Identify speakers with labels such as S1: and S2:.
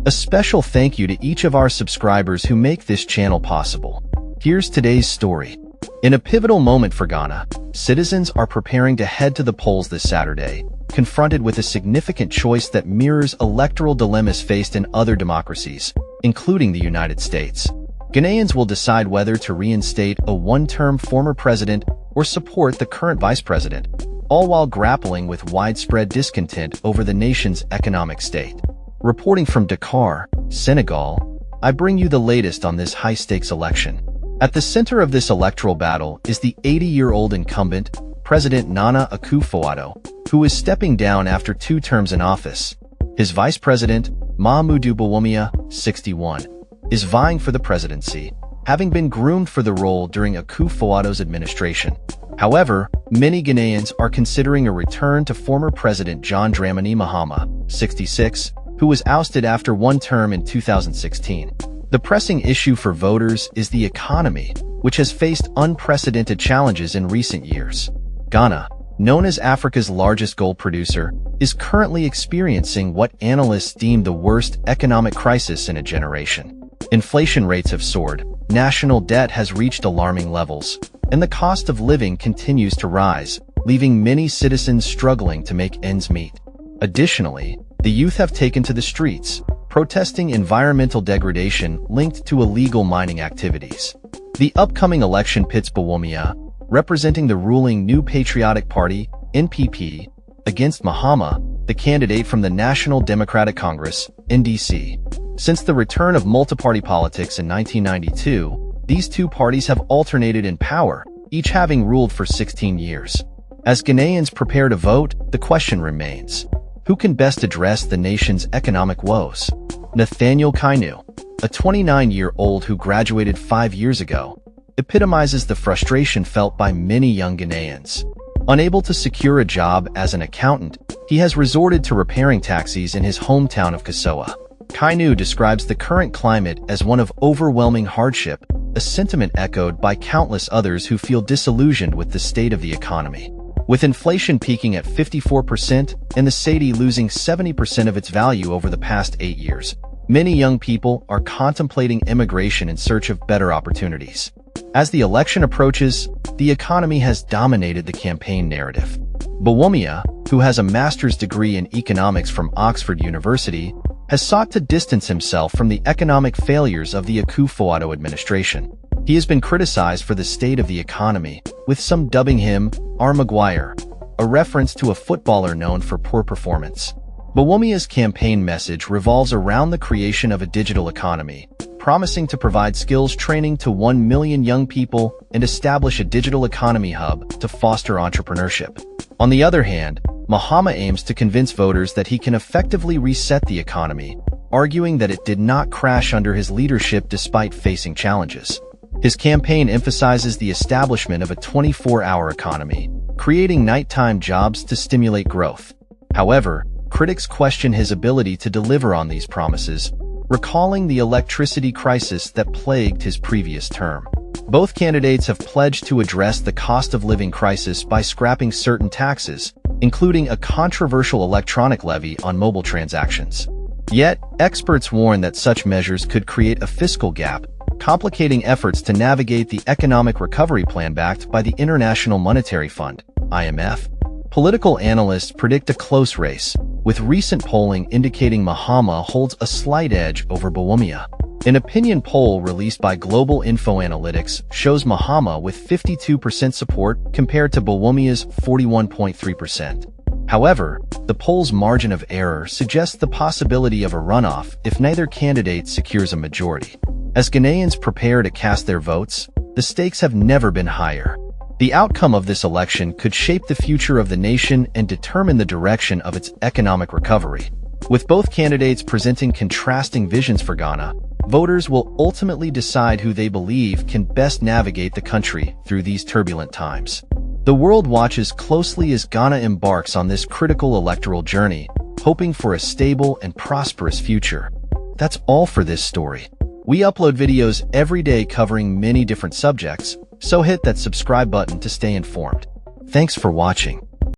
S1: A special thank you to each of our subscribers who make this channel possible. Here's today's story. In a pivotal moment for Ghana, citizens are preparing to head to the polls this Saturday, confronted with a significant choice that mirrors electoral dilemmas faced in other democracies, including the United States. Ghanaians will decide whether to reinstate a one-term former president or support the current vice president, all while grappling with widespread discontent over the nation's economic state. Reporting from Dakar, Senegal, I bring you the latest on this high-stakes election. At the center of this electoral battle is the 80-year-old incumbent, President Nana Akufo-Addo, who is stepping down after 2 terms in office. His vice president, Mahamudu Bawumia, 61, is vying for the presidency, having been groomed for the role during Akufo-Addo's administration. However, many Ghanaians are considering a return to former President John Dramani Mahama, 66, who was ousted after 1 term in 2016. The pressing issue for voters is the economy, which has faced unprecedented challenges in recent years. Ghana, known as Africa's largest gold producer, is currently experiencing what analysts deem the worst economic crisis in a generation. Inflation rates have soared, national debt has reached alarming levels, and the cost of living continues to rise, leaving many citizens struggling to make ends meet. Additionally, the youth have taken to the streets, protesting environmental degradation linked to illegal mining activities. The upcoming election pits Bawumia, representing the ruling New Patriotic Party, NPP, against Mahama, the candidate from the National Democratic Congress, NDC. Since the return of multi-party politics in 1992, these 2 parties have alternated in power, each having ruled for 16 years. As Ghanaians prepare to vote, the question remains: who can best address the nation's economic woes? Nathaniel Kainu, a 29-year-old who graduated 5 years ago, epitomizes the frustration felt by many young Ghanaians. Unable to secure a job as an accountant, he has resorted to repairing taxis in his hometown of Kasoa. Kainu describes the current climate as one of overwhelming hardship, a sentiment echoed by countless others who feel disillusioned with the state of the economy. With inflation peaking at 54% and the cedi losing 70% of its value over the past 8 years, many young people are contemplating immigration in search of better opportunities. As the election approaches, the economy has dominated the campaign narrative. Bawumia, who has a master's degree in economics from Oxford University, has sought to distance himself from the economic failures of the Akufo-Addo administration. He has been criticized for the state of the economy, with some dubbing him R. Maguire, a reference to a footballer known for poor performance. Bawumia's campaign message revolves around the creation of a digital economy, promising to provide skills training to 1 million young people and establish a digital economy hub to foster entrepreneurship. On the other hand, Mahama aims to convince voters that he can effectively reset the economy, arguing that it did not crash under his leadership despite facing challenges. His campaign emphasizes the establishment of a 24-hour economy, creating nighttime jobs to stimulate growth. However, critics question his ability to deliver on these promises, recalling the electricity crisis that plagued his previous term. Both candidates have pledged to address the cost of living crisis by scrapping certain taxes, including a controversial electronic levy on mobile transactions. Yet, experts warn that such measures could create a fiscal gap, complicating efforts to navigate the economic recovery plan backed by the International Monetary Fund, IMF. Political analysts predict a close race, with recent polling indicating Mahama holds a slight edge over Bawumia. An opinion poll released by Global Info Analytics shows Mahama with 52% support compared to Bawumia's 41.3%. However, the poll's margin of error suggests the possibility of a runoff if neither candidate secures a majority. As Ghanaians prepare to cast their votes, the stakes have never been higher. The outcome of this election could shape the future of the nation and determine the direction of its economic recovery. With both candidates presenting contrasting visions for Ghana, voters will ultimately decide who they believe can best navigate the country through these turbulent times. The world watches closely as Ghana embarks on this critical electoral journey, hoping for a stable and prosperous future. That's all for this story. We upload videos every day covering many different subjects, so hit that subscribe button to stay informed. Thanks for watching.